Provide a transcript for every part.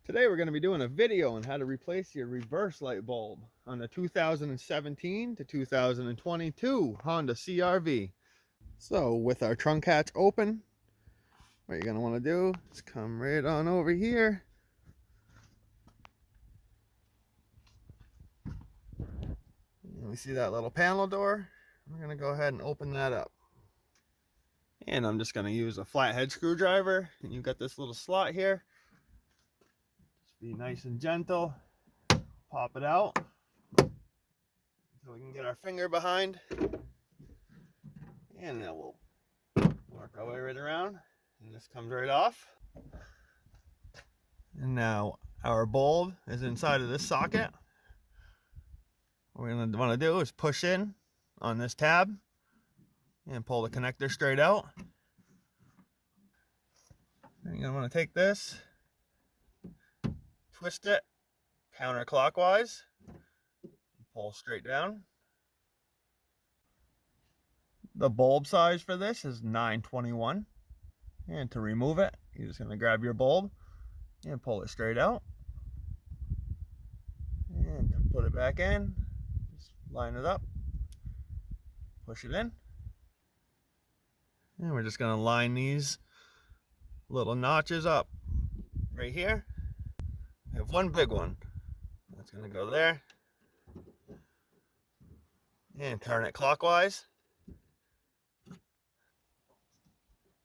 Today we're going to be doing a video on how to replace your reverse light bulb on the 2017 to 2022 Honda CRV. So with our trunk hatch open, what you're going to want to do is come right on over here. And we see that little panel door. We're going to go ahead and open that up. And I'm just going to use a flathead screwdriver. And you've got this little slot here. Be nice and gentle. Pop it out until we can get our finger behind, and then we'll work our way right around, and this comes right off. And now our bulb is inside of this socket. What we're going to want to do is push in on this tab and pull the connector straight out. And you're going to want to take this, twist it counterclockwise, pull straight down. The bulb size for this is 921, and to remove it, you're just going to grab your bulb and pull it straight out and put it back in. Just line it up, push it in, and we're just going to line these little notches up right here. I have one big one that's going to go there, and turn it clockwise.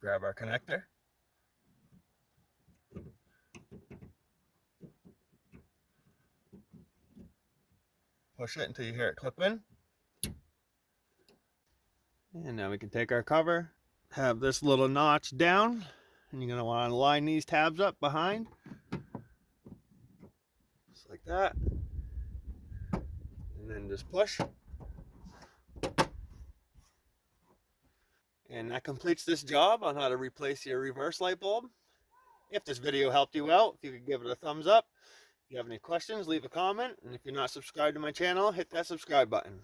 Grab our connector, push it until you hear it clip in, and now we can take our cover, have this little notch down, and you're going to want to line these tabs up behind. Like that, and then just push, and that completes this job on how to replace your reverse light bulb. If this video helped you out, if you could give it a thumbs up. If you have any questions, leave a comment, and if you're not subscribed to my channel, hit that subscribe button.